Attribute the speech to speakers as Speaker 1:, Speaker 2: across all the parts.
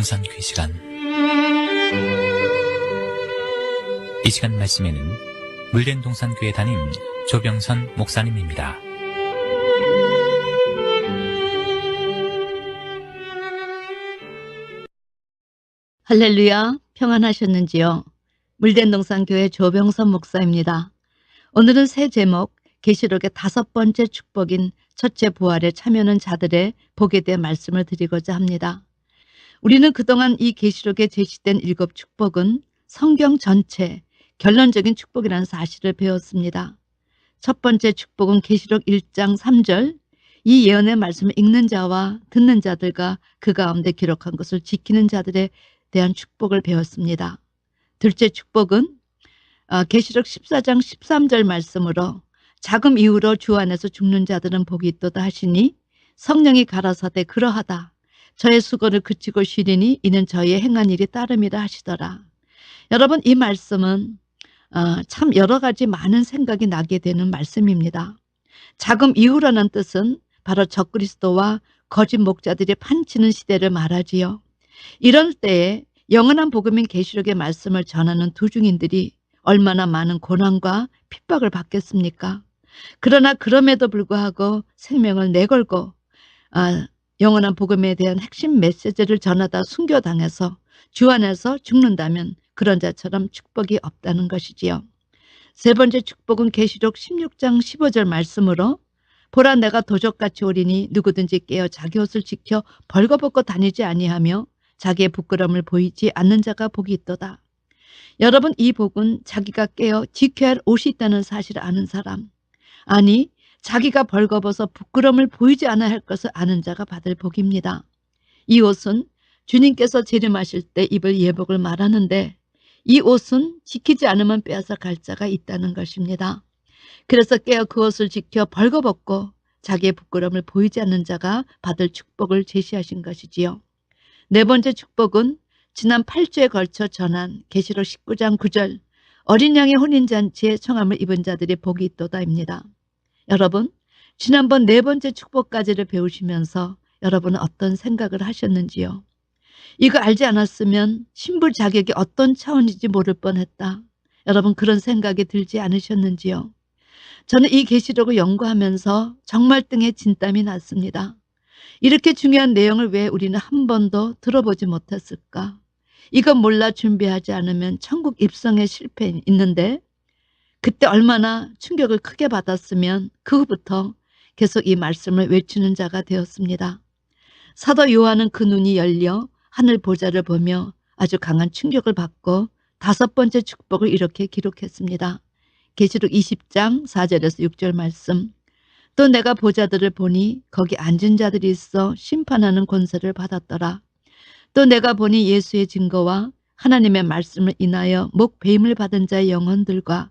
Speaker 1: 동산교회 시간. 이 시간 말씀에는 물된 동산교회 담임 조병선 목사님입니다.
Speaker 2: 할렐루야, 평안하셨는지요? 물된 동산교회 조병선 목사입니다. 오늘은 새 제목, 계시록의 5번째 축복인 첫째 부활에 참여하는 자들의 복에 대해 말씀을 드리고자 합니다. 우리는 그동안 이 계시록에 제시된 7 축복은 성경 전체 결론적인 축복이라는 사실을 배웠습니다. 첫 번째 축복은 계시록 1장 3절, 이 예언의 말씀을 읽는 자와 듣는 자들과 그 가운데 기록한 것을 지키는 자들에 대한 축복을 배웠습니다. 둘째 축복은 계시록 14장 13절 말씀으로 자금 이후로 주 안에서 죽는 자들은 복이 있도다 하시니 성령이 가라사대 그러하다. 저의 수고를 그치고 쉬리니 이는 저희의 행한 일이 따름이라 하시더라. 여러분, 이 말씀은 참 여러 가지 많은 생각이 나게 되는 말씀입니다. 자금 이후라는 뜻은 바로 적그리스도와 거짓 목자들이 판치는 시대를 말하지요. 이럴 때에 영원한 복음인 계시록의 말씀을 전하는 두 중인들이 얼마나 많은 고난과 핍박을 받겠습니까? 그러나 그럼에도 불구하고 생명을 내걸고 영원한 복음에 대한 핵심 메시지를 전하다 순교당해서 주 안에서 죽는다면 그런 자처럼 축복이 없다는 것이지요. 세 번째 축복은 계시록 16장 15절 말씀으로 보라 내가 도적같이 오리니 누구든지 깨어 자기 옷을 지켜 벌거벗고 다니지 아니하며 자기의 부끄러움을 보이지 않는 자가 복이 있도다. 여러분, 이 복은 자기가 깨어 지켜야 할 옷이 있다는 사실을 아는 사람, 아니 자기가 벌거벗어 부끄러움을 보이지 않아야 할 것을 아는 자가 받을 복입니다. 이 옷은 주님께서 재림하실 때 입을 예복을 말하는데 이 옷은 지키지 않으면 빼앗아 갈 자가 있다는 것입니다. 그래서 깨어 그 옷을 지켜 벌거벗고 자기의 부끄러움을 보이지 않는 자가 받을 축복을 제시하신 것이지요. 네 번째 축복은 지난 8주에 걸쳐 전한 계시록 19장 9절 어린 양의 혼인잔치에 청함을 입은 자들이 복이 있도다입니다. 여러분, 지난번 네 번째 축복까지를 배우시면서 여러분은 어떤 생각을 하셨는지요? 이거 알지 않았으면 신불 자격이 어떤 차원인지 모를 뻔했다. 여러분, 그런 생각이 들지 않으셨는지요? 저는 이 계시록을 연구하면서 정말 등에 진땀이 났습니다. 이렇게 중요한 내용을 왜 우리는 한 번도 들어보지 못했을까? 이건 몰라 준비하지 않으면 천국 입성에 실패 있는데 그때 얼마나 충격을 크게 받았으면 그 후부터 계속 이 말씀을 외치는 자가 되었습니다. 사도 요한은 그 눈이 열려 하늘 보좌를 보며 아주 강한 충격을 받고 5번째 축복을 이렇게 기록했습니다. 계시록 20장 4절에서 6절 말씀. 또 내가 보좌들을 보니 거기 앉은 자들이 있어 심판하는 권세를 받았더라. 또 내가 보니 예수의 증거와 하나님의 말씀을 인하여 목배임을 받은 자의 영혼들과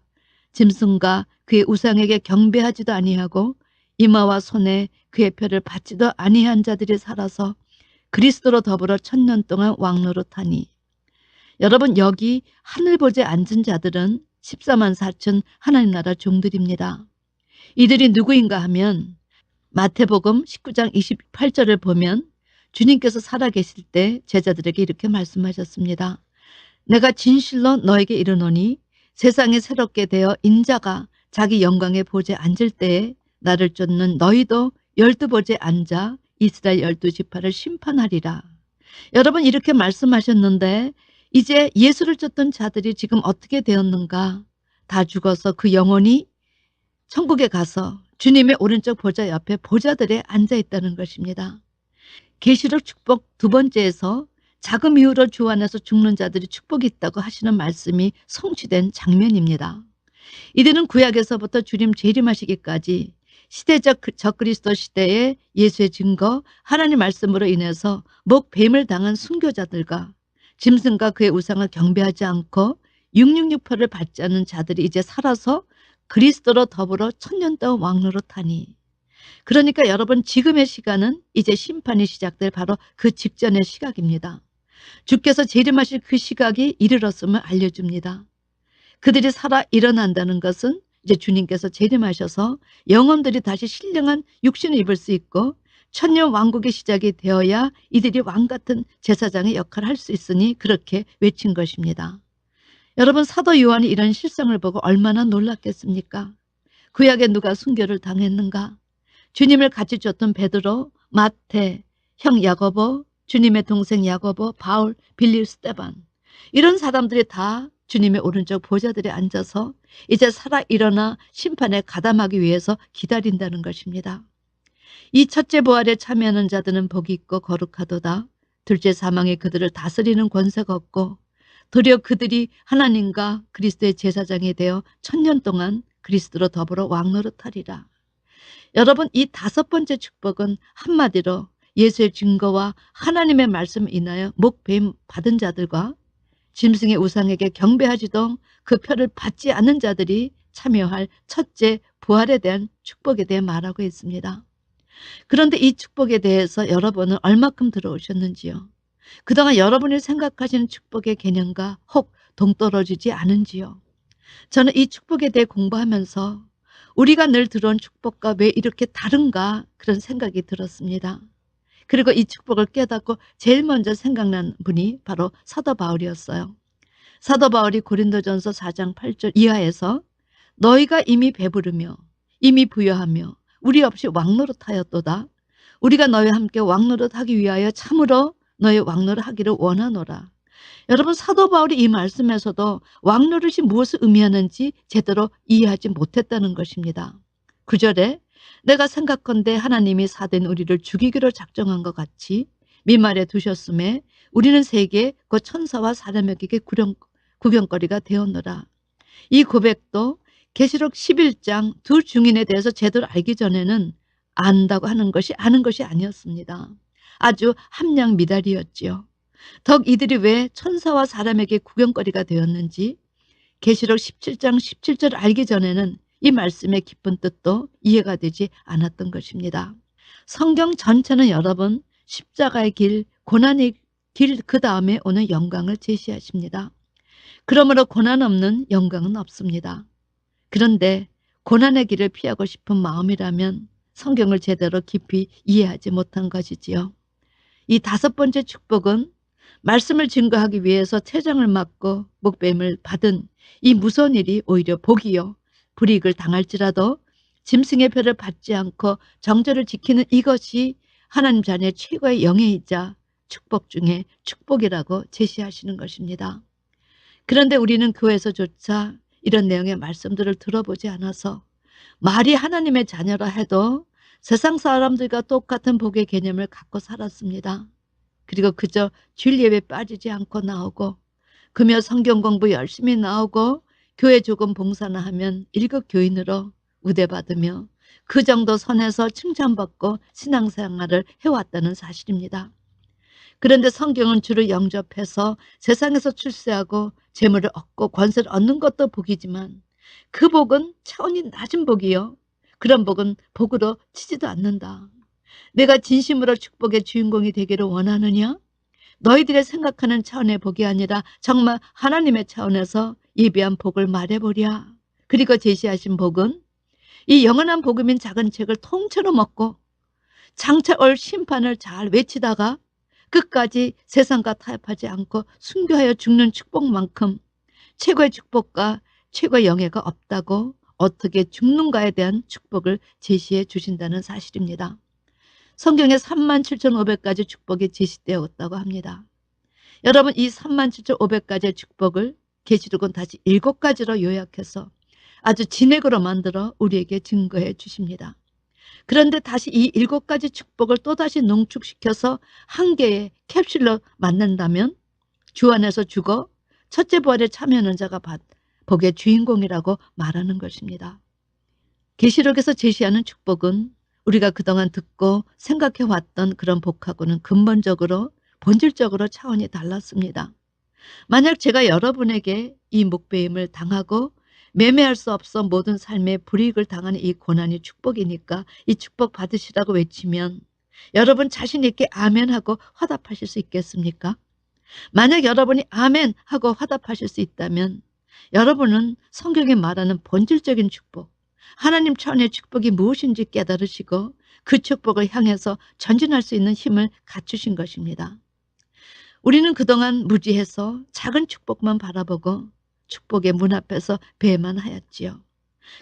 Speaker 2: 짐승과 그의 우상에게 경배하지도 아니하고 이마와 손에 그의 표를 받지도 아니한 자들이 살아서 그리스도로 더불어 1000년 동안 왕노릇하니. 여러분, 여기 하늘보좌에 앉은 자들은 14만 4천 하나님 나라 종들입니다. 이들이 누구인가 하면 마태복음 19장 28절을 보면 주님께서 살아계실 때 제자들에게 이렇게 말씀하셨습니다. 내가 진실로 너에게 이르노니 세상에 새롭게 되어 인자가 자기 영광의 보좌에 앉을 때에 나를 쫓는 너희도 12보좌에 앉아 이스라엘 12지파를 심판하리라. 여러분, 이렇게 말씀하셨는데 이제 예수를 쫓던 자들이 지금 어떻게 되었는가? 다 죽어서 그 영혼이 천국에 가서 주님의 오른쪽 보좌 옆에 보좌들에 앉아 있다는 것입니다. 계시록 축복 2번째에서 자금 이후로 주 안에서 죽는 자들이 축복이 있다고 하시는 말씀이 성취된 장면입니다. 이들은 구약에서부터 주님 재림하시기까지 시대적 적그리스도 시대에 예수의 증거, 하나님 말씀으로 인해서 목배임을 당한 순교자들과 짐승과 그의 우상을 경배하지 않고 666표를 받지 않는 자들이 이제 살아서 그리스도로 더불어 1000년 동안 왕노릇하니. 그러니까 여러분, 지금의 시간은 이제 심판이 시작될 바로 그 직전의 시각입니다. 주께서 재림하실 그 시각이 이르렀음을 알려줍니다. 그들이 살아 일어난다는 것은 이제 주님께서 재림하셔서 영혼들이 다시 신령한 육신을 입을 수 있고 천년 왕국의 시작이 되어야 이들이 왕 같은 제사장의 역할을 할 수 있으니 그렇게 외친 것입니다. 여러분, 사도 요한이 이런 실상을 보고 얼마나 놀랐겠습니까? 구약에 누가 순교를 당했는가? 주님을 같이 쫓던 베드로, 마태, 형 야고보, 주님의 동생 야고보, 바울, 빌리, 스데반, 이런 사람들이 다 주님의 오른쪽 보좌들에 앉아서 이제 살아 일어나 심판에 가담하기 위해서 기다린다는 것입니다. 이 첫째 부활에 참여하는 자들은 복이 있고 거룩하도다. 둘째 사망이 그들을 다스리는 권세가 없고 도리어 그들이 하나님과 그리스도의 제사장이 되어 천년 동안 그리스도로 더불어 왕노릇하리라. 여러분, 이 다섯 번째 축복은 한마디로 예수의 증거와 하나님의 말씀을 인하여 목배임 받은 자들과 짐승의 우상에게 경배하지도 그 표를 받지 않는 자들이 참여할 첫째 부활에 대한 축복에 대해 말하고 있습니다. 그런데 이 축복에 대해서 여러분은 얼마큼 들어오셨는지요? 그동안 여러분이 생각하시는 축복의 개념과 혹 동떨어지지 않은지요? 저는 이 축복에 대해 공부하면서 우리가 늘 들어온 축복과 왜 이렇게 다른가 그런 생각이 들었습니다. 그리고 이 축복을 깨닫고 제일 먼저 생각난 분이 바로 사도 바울이었어요. 사도 바울이 고린도전서 4장 8절 이하에서 너희가 이미 배부르며 이미 부여하며 우리 없이 왕노릇하였도다. 우리가 너희와 함께 왕노릇하기 위하여 참으로 너희 왕노릇하기를 원하노라. 여러분, 사도 바울이 이 말씀에서도 왕노릇이 무엇을 의미하는지 제대로 이해하지 못했다는 것입니다. 9절에 내가 생각컨대 하나님이 사된 우리를 죽이기로 작정한 것 같이 미말에 두셨음에 우리는 세계 그 천사와 사람에게 구경거리가 되었노라. 이 고백도 계시록 11장 두 증인에 대해서 제대로 알기 전에는 안다고 하는 것이 아는 것이 아니었습니다. 아주 함량미달이었지요. 덕 이들이 왜 천사와 사람에게 구경거리가 되었는지 계시록 17장 17절을 알기 전에는 이 말씀의 깊은 뜻도 이해가 되지 않았던 것입니다. 성경 전체는 여러분 십자가의 길, 고난의 길, 그 다음에 오는 영광을 제시하십니다. 그러므로 고난 없는 영광은 없습니다. 그런데 고난의 길을 피하고 싶은 마음이라면 성경을 제대로 깊이 이해하지 못한 것이지요. 이 다섯 번째 축복은 말씀을 증거하기 위해서 채장을 맞고 목뱀을 받은 이 무서운 일이 오히려 복이요 불이익을 당할지라도 짐승의 표를 받지 않고 정절을 지키는 이것이 하나님 자녀의 최고의 영예이자 축복 중에 축복이라고 제시하시는 것입니다. 그런데 우리는 교회에서조차 이런 내용의 말씀들을 들어보지 않아서 말이 하나님의 자녀라 해도 세상 사람들과 똑같은 복의 개념을 갖고 살았습니다. 그리고 그저 주일 예배 빠지지 않고 나오고 금요 성경 공부 열심히 나오고 교회 조금 봉사나 하면 1급 교인으로 우대받으며 그 정도 선에서 칭찬받고 신앙생활을 해왔다는 사실입니다. 그런데 성경은 주를 영접해서 세상에서 출세하고 재물을 얻고 권세를 얻는 것도 복이지만 그 복은 차원이 낮은 복이요. 그런 복은 복으로 치지도 않는다. 내가 진심으로 축복의 주인공이 되기를 원하느냐? 너희들의 생각하는 차원의 복이 아니라 정말 하나님의 차원에서 예비한 복을 말해보랴. 그리고 제시하신 복은 이 영원한 복음인 작은 책을 통째로 먹고 장차 올 심판을 잘 외치다가 끝까지 세상과 타협하지 않고 순교하여 죽는 축복만큼 최고의 축복과 최고의 영예가 없다고 어떻게 죽는가에 대한 축복을 제시해 주신다는 사실입니다. 성경에 37,500가지 축복이 제시되었다고 합니다. 여러분, 이 37,500가지의 축복을 계시록은 다시 7가지로 요약해서 아주 진액으로 만들어 우리에게 증거해 주십니다. 그런데 다시 이 7가지 축복을 또다시 농축시켜서 한 개의 캡슐로 만든다면 주 안에서 죽어 첫째 부활에 참여하는 자가 복의 주인공이라고 말하는 것입니다. 계시록에서 제시하는 축복은 우리가 그동안 듣고 생각해왔던 그런 복하고는 근본적으로 본질적으로 차원이 달랐습니다. 만약 제가 여러분에게 이 목배임을 당하고 매매할 수 없어 모든 삶의 불이익을 당하는 이 고난이 축복이니까 이 축복 받으시라고 외치면 여러분 자신 있게 아멘 하고 화답하실 수 있겠습니까? 만약 여러분이 아멘 하고 화답하실 수 있다면 여러분은 성경에 말하는 본질적인 축복, 하나님 차원의 축복이 무엇인지 깨달으시고 그 축복을 향해서 전진할 수 있는 힘을 갖추신 것입니다. 우리는 그동안 무지해서 작은 축복만 바라보고 축복의 문 앞에서 배만 하였지요.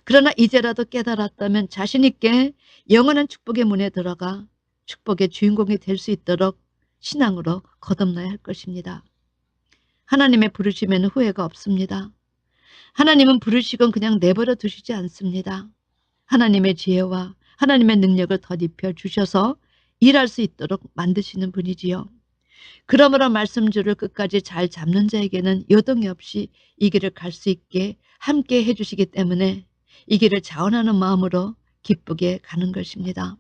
Speaker 2: 그러나 이제라도 깨달았다면 자신 있게 영원한 축복의 문에 들어가 축복의 주인공이 될 수 있도록 신앙으로 거듭나야 할 것입니다. 하나님의 부르심에는 후회가 없습니다. 하나님은 부르시곤 그냥 내버려 두시지 않습니다. 하나님의 지혜와 하나님의 능력을 덧입혀 주셔서 일할 수 있도록 만드시는 분이지요. 그러므로 말씀줄을 끝까지 잘 잡는 자에게는 요동이 없이 이 길을 갈 수 있게 함께 해주시기 때문에 이 길을 자원하는 마음으로 기쁘게 가는 것입니다.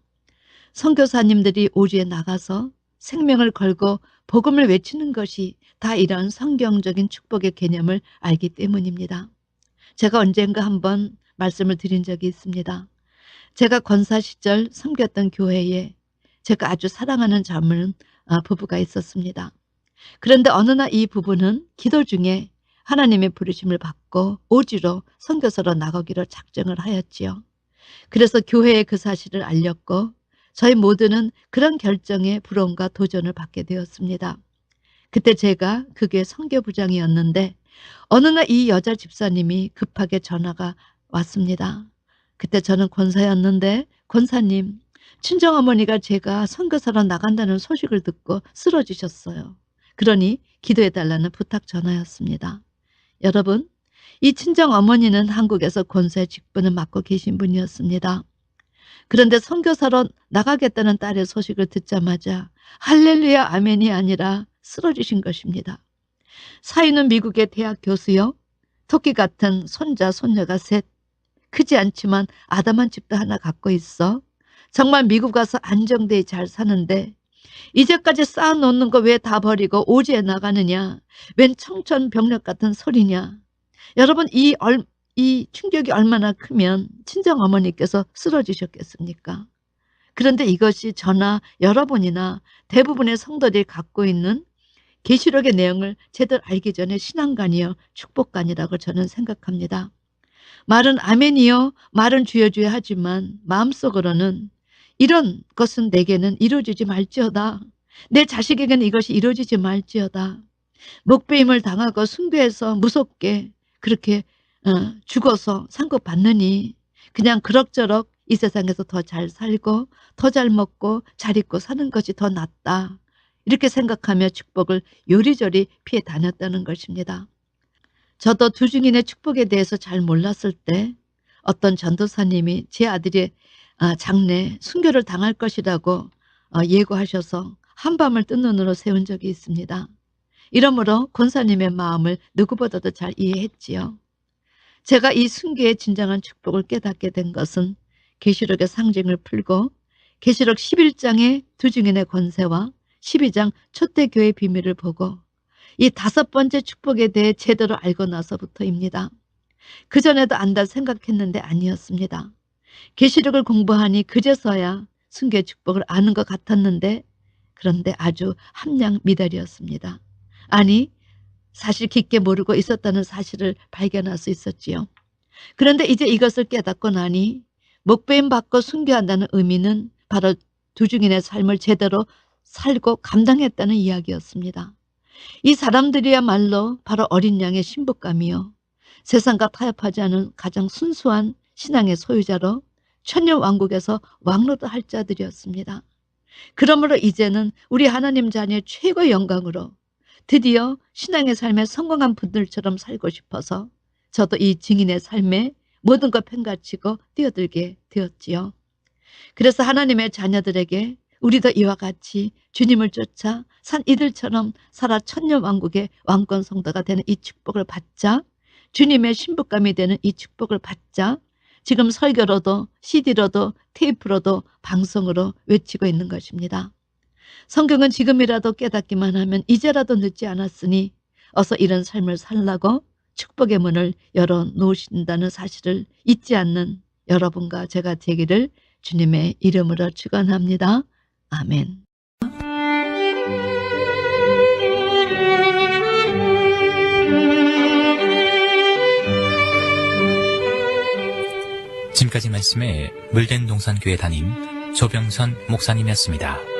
Speaker 2: 선교사님들이 오주에 나가서 생명을 걸고 복음을 외치는 것이 다 이런 성경적인 축복의 개념을 알기 때문입니다. 제가 언젠가 한번 말씀을 드린 적이 있습니다. 제가 권사 시절 섬겼던 교회에 제가 아주 사랑하는 젊은 부부가 있었습니다. 그런데 어느 날 이 부부는 기도 중에 하나님의 부르심을 받고 오주로 선교사로 나가기로 작정을 하였지요. 그래서 교회에 그 사실을 알렸고 저희 모두는 그런 결정에 부러움과 도전을 받게 되었습니다. 그때 제가 그 교회 선교부장이었는데 어느 날 이 여자 집사님이 급하게 전화가 왔습니다. 그때 저는 권사였는데 권사님, 친정어머니가 제가 선교사로 나간다는 소식을 듣고 쓰러지셨어요. 그러니 기도해달라는 부탁 전화였습니다. 여러분, 이 친정어머니는 한국에서 권사의 직분을 맡고 계신 분이었습니다. 그런데 선교사로 나가겠다는 딸의 소식을 듣자마자 할렐루야 아멘이 아니라 쓰러지신 것입니다. 사위는 미국의 대학 교수요. 토끼 같은 손자 손녀가 셋. 크지 않지만 아담한 집도 하나 갖고 있어. 정말 미국 가서 안정되게 잘 사는데 이제까지 쌓아놓는 거 왜 다 버리고 오지에 나가느냐. 웬 청천벽력 같은 소리냐. 여러분 이 충격이 얼마나 크면 친정어머니께서 쓰러지셨겠습니까? 그런데 이것이 저나 여러분이나 대부분의 성도들이 갖고 있는 계시록의 내용을 제대로 알기 전에 신앙관이요 축복관이라고 저는 생각합니다. 말은 아멘이요 말은 주여 주여 하지만 마음속으로는 이런 것은 내게는 이루어지지 말지어다. 내 자식에게는 이것이 이루어지지 말지어다. 목배임을 당하고 순교해서 무섭게 그렇게 죽어서 상급받느니 그냥 그럭저럭 이 세상에서 더 잘 살고 더 잘 먹고 잘 입고 사는 것이 더 낫다. 이렇게 생각하며 축복을 요리조리 피해 다녔다는 것입니다. 저도 두 증인의 축복에 대해서 잘 몰랐을 때 어떤 전도사님이 제 아들이 장래 순교를 당할 것이라고 예고하셔서 한밤을 뜬 눈으로 세운 적이 있습니다. 이러므로 권사님의 마음을 누구보다도 잘 이해했지요. 제가 이 순교의 진정한 축복을 깨닫게 된 것은 계시록의 상징을 풀고 계시록 11장의 두 증인의 권세와 12장 초대교회의 비밀을 보고 이 다섯 번째 축복에 대해 제대로 알고 나서부터입니다. 그전에도 안다 생각했는데 아니었습니다. 계시록을 공부하니 그제서야 순교의 축복을 아는 것 같았는데 그런데 아주 함량미달이었습니다. 아니 사실 깊게 모르고 있었다는 사실을 발견할 수 있었지요. 그런데 이제 이것을 깨닫고 나니 목배임 받고 순교한다는 의미는 바로 두 증인의 삶을 제대로 살고 감당했다는 이야기였습니다. 이 사람들이야말로 바로 어린 양의 신부감이요. 세상과 타협하지 않은 가장 순수한 신앙의 소유자로 천년왕국에서 왕로도 할 자들이었습니다. 그러므로 이제는 우리 하나님 자녀의 최고의 영광으로 드디어 신앙의 삶에 성공한 분들처럼 살고 싶어서 저도 이 증인의 삶에 모든 것 팽가치고 뛰어들게 되었지요. 그래서 하나님의 자녀들에게 우리도 이와 같이 주님을 쫓아 산 이들처럼 살아 천년왕국의 왕권 성도가 되는 이 축복을 받자, 주님의 신부감이 되는 이 축복을 받자 지금 설교로도 CD로도 테이프로도 방송으로 외치고 있는 것입니다. 성경은 지금이라도 깨닫기만 하면 이제라도 늦지 않았으니 어서 이런 삶을 살라고 축복의 문을 열어놓으신다는 사실을 잊지 않는 여러분과 제가 되기를 주님의 이름으로 축원합니다. 아멘.
Speaker 1: 지금까지 말씀에 물된 동산교회 담임 조병선 목사님이었습니다.